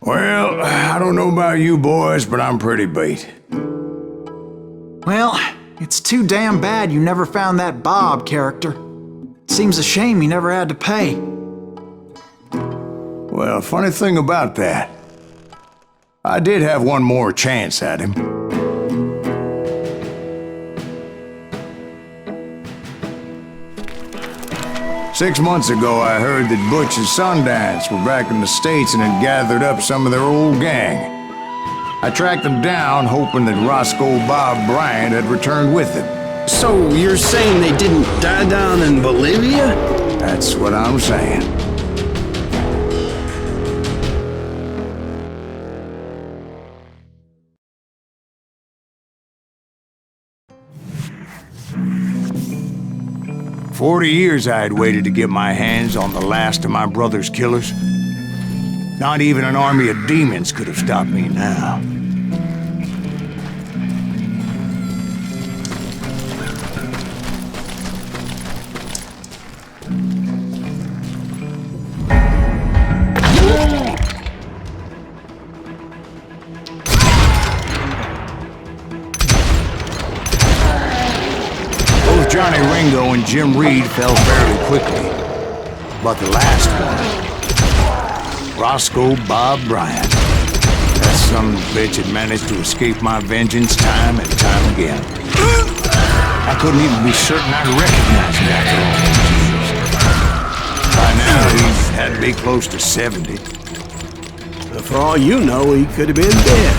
Well, I don't know about you boys, but I'm pretty beat. Well, it's too damn bad you never found that Bob character. Seems a shame you never had to pay. Well, funny thing about that, I did have one more chance at him. Six months ago, I heard that Butch and Sundance were back in the States and had gathered up some of their old gang. I tracked them down, hoping that Roscoe Bob Bryant had returned with them. So you're saying they didn't die down in Bolivia? That's what I'm saying. "40 years I had waited to get my hands on the last of my brother's killers. Not even an army of demons could have stopped me now. Both Johnny Ringo and Jim Reed fell fairly quickly, but the last one, Roscoe Bob Bryant, that son of a bitch had managed to escape my vengeance time and time again. I couldn't even be certain I'd recognize him after all these years. By now, he's had to be close to 70. For all you know, he could have been dead.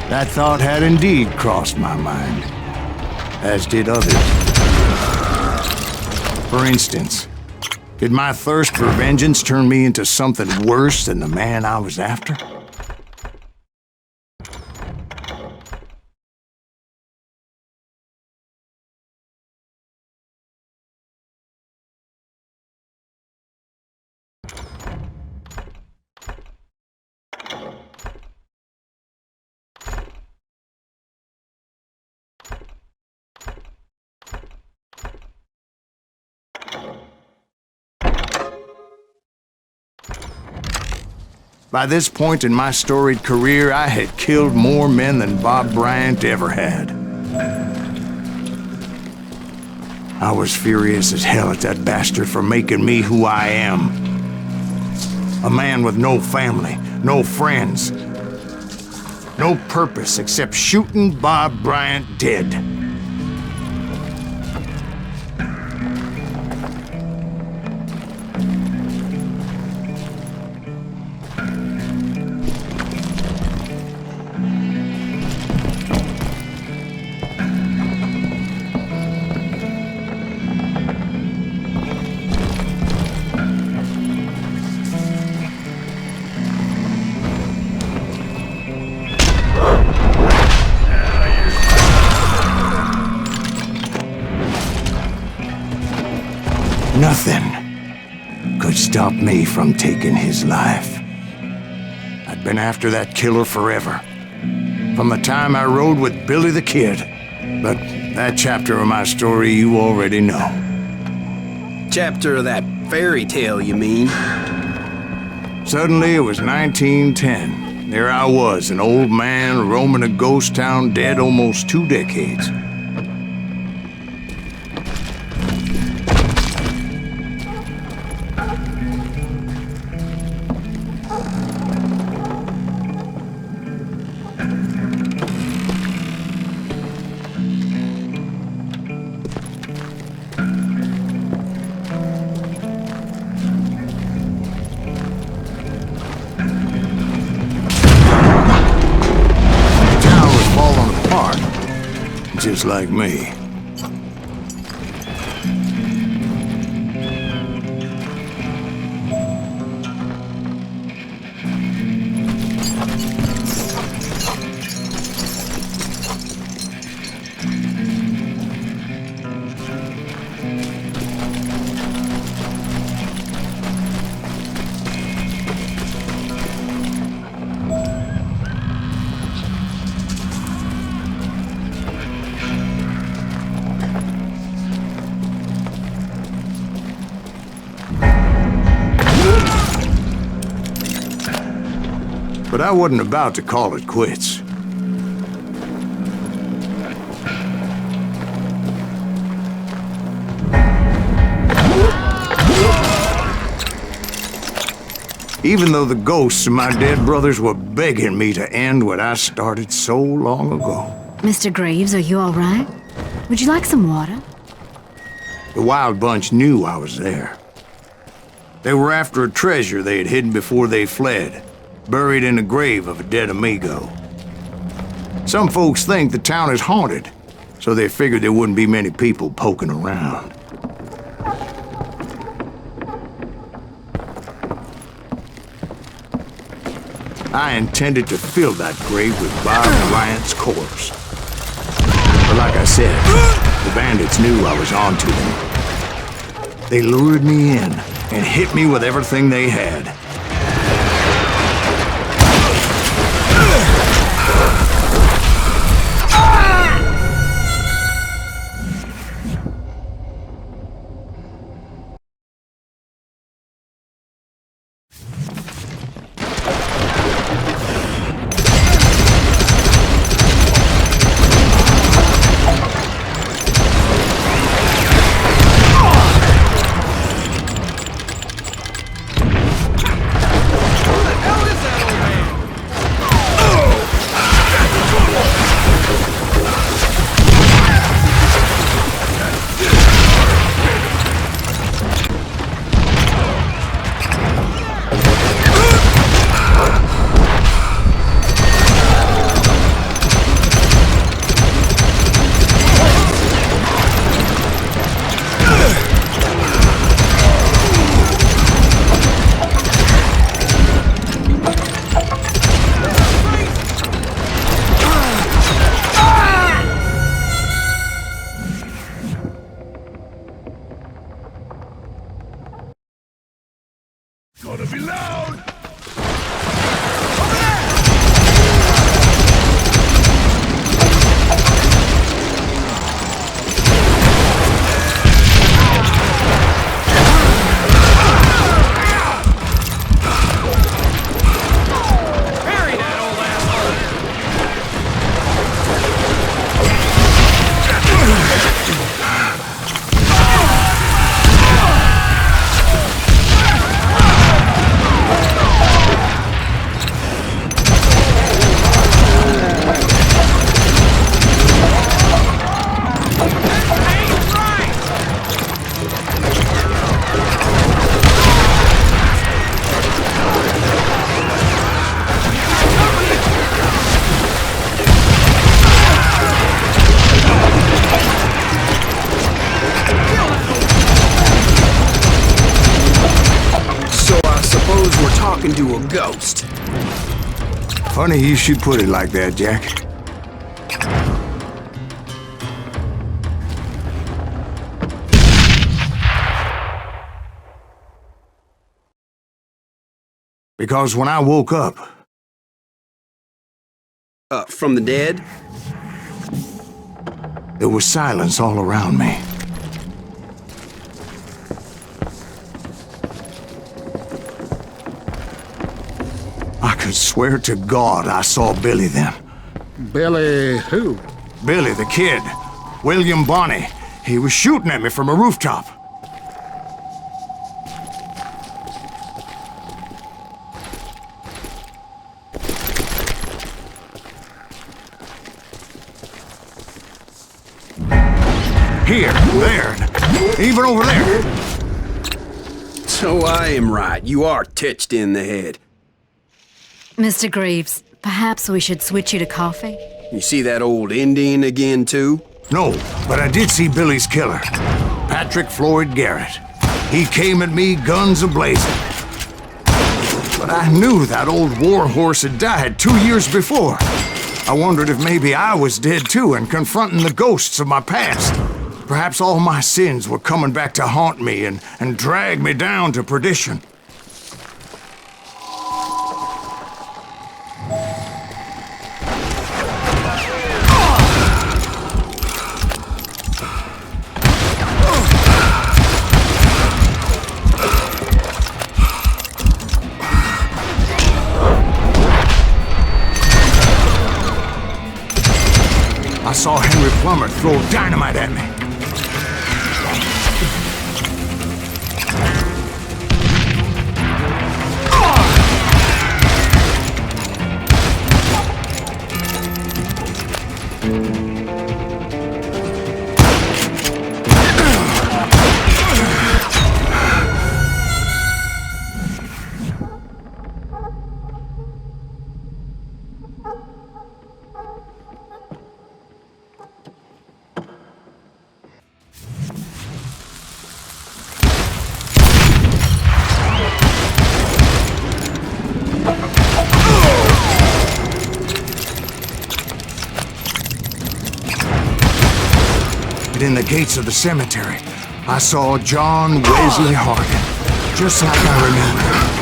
That thought had indeed crossed my mind, as did others. For instance, did my thirst for vengeance turn me into something worse than the man I was after? By this point in my storied career, I had killed more men than Bob Bryant ever had. I was furious as hell at that bastard for making me who I am. A man with no family, no friends, no purpose except shooting Bob Bryant dead. Nothing could stop me from taking his life. I'd been after that killer forever, from the time I rode with Billy the Kid. But that chapter of my story you already know. Chapter of that fairy tale, you mean? Suddenly it was 1910. There I was, an old man roaming a ghost town dead almost 2 decades. Just like me. But I wasn't about to call it quits. Even though the ghosts of my dead brothers were begging me to end what I started so long ago. Mr. Graves, are you all right? Would you like some water? The Wild Bunch knew I was there. They were after a treasure they had hidden before they fled, buried in the grave of a dead amigo. Some folks think the town is haunted, so they figured there wouldn't be many people poking around. I intended to fill that grave with Bob Bryant's corpse. But like I said, the bandits knew I was onto them. They lured me in and hit me with everything they had. Gonna be loud! Talking to a ghost. Funny you should put it like that, Jack. Because when I woke up... From the dead? There was silence all around me. I could swear to God I saw Billy then. Billy who? Billy, the kid. William Bonney. He was shooting at me from a rooftop. Here, there, even over there. So I am right. You are titched in the head. Mr. Graves, perhaps we should switch you to coffee? You see that old Indian again, too? No, but I did see Billy's killer, Patrick Floyd Garrett. He came at me guns a-blazing. But I knew that old war horse had died 2 years before. I wondered if maybe I was dead too and confronting the ghosts of my past. Perhaps all my sins were coming back to haunt me and drag me down to perdition. saw Henry Plummer throw dynamite at me. In the gates of the cemetery, I saw John Wesley Hargan, just like I remember.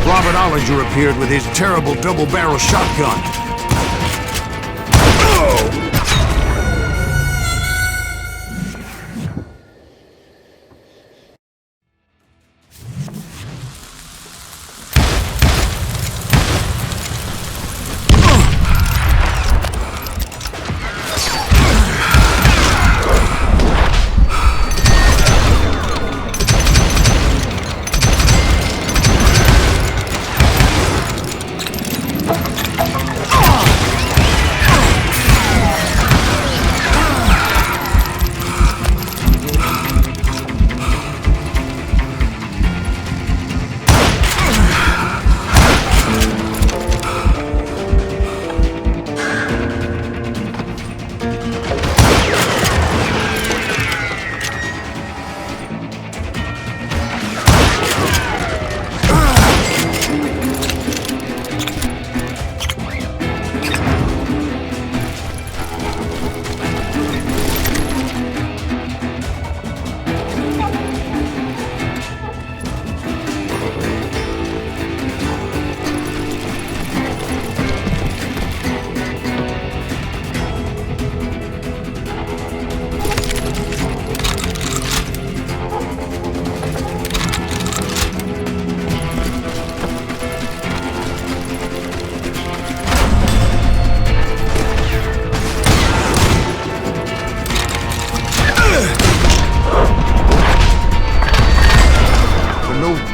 Robert Ollinger appeared with his terrible double-barrel shotgun.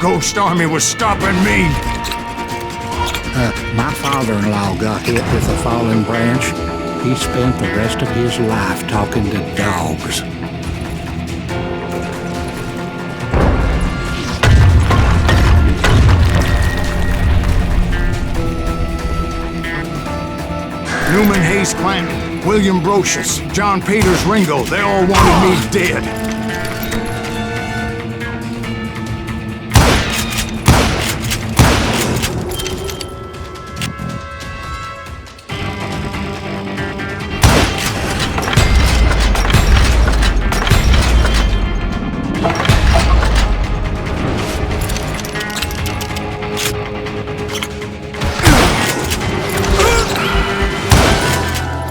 Ghost army was stopping me. My father-in-law got hit with a falling branch. He spent the rest of his life talking to dogs. Newman Hayes Clanton, William Brocious, John Peters Ringo, they all wanted me dead.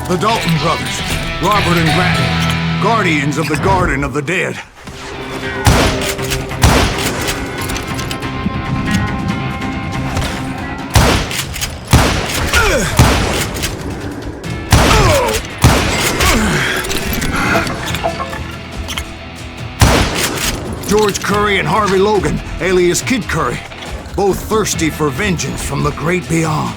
The Dalton brothers, Robert and Granton, guardians of the Garden of the Dead. George Curry and Harvey Logan, alias Kid Curry, both thirsty for vengeance from the great beyond.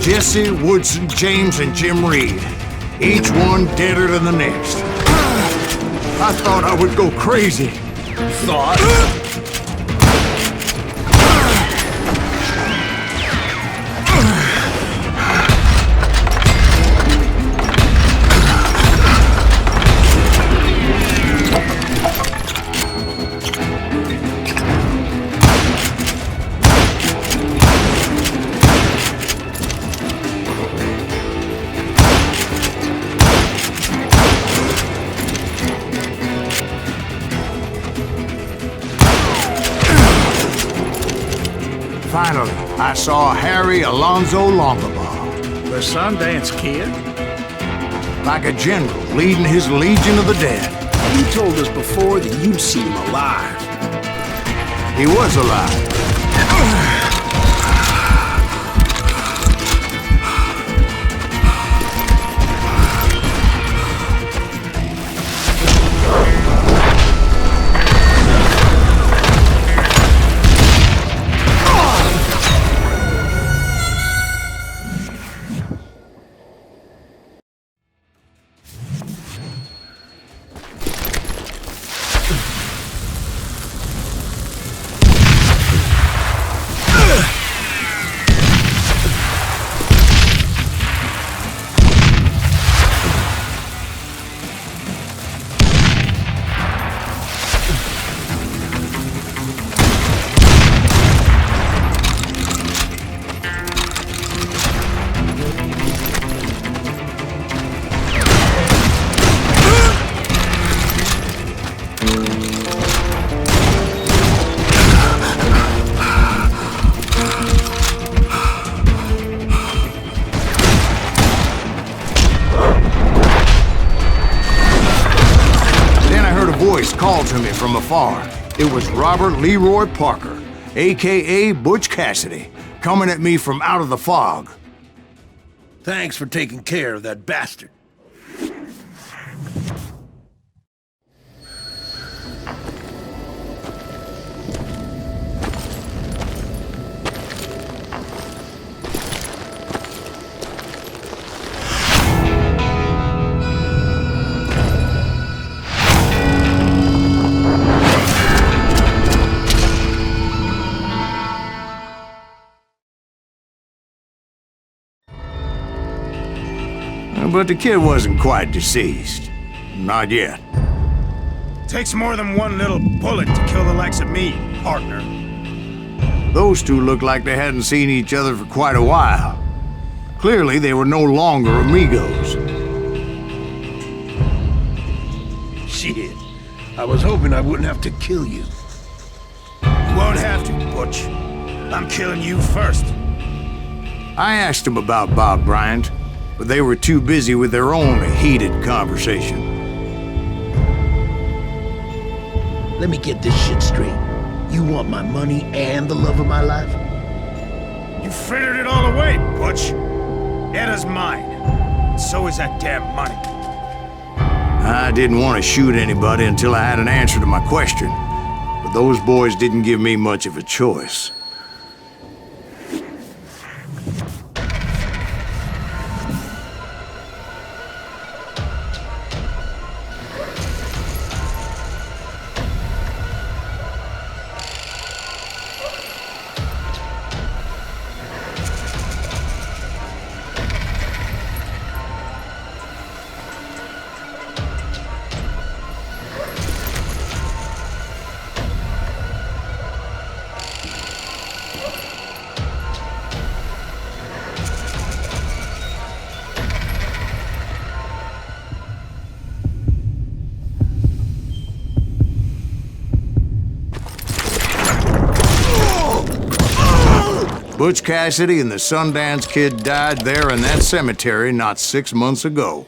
Jesse, Woodson, James, and Jim Reed. Each one deader than the next. I thought I would go crazy. Thought? Finally, I saw Harry Alonzo Longabaugh. The Sundance Kid? Like a general leading his legion of the dead. You told us before that you'd see him alive. He was alive. Called to me from afar. It was Robert Leroy Parker, a.k.a. Butch Cassidy, coming at me from out of the fog. Thanks for taking care of that bastard. But the kid wasn't quite deceased. Not yet. Takes more than one little bullet to kill the likes of me, partner. Those two looked like they hadn't seen each other for quite a while. Clearly, they were no longer amigos. Shit. I was hoping I wouldn't have to kill you. You won't have to, Butch. I'm killing you first. I asked them about Bob Bryant, but they were too busy with their own heated conversation. Let me get this shit straight. You want my money and the love of my life? You frittered it all away, Butch. Etta's mine. And so is that damn money. I didn't want to shoot anybody until I had an answer to my question, but those boys didn't give me much of a choice. Butch Cassidy and the Sundance Kid died there in that cemetery not 6 months ago.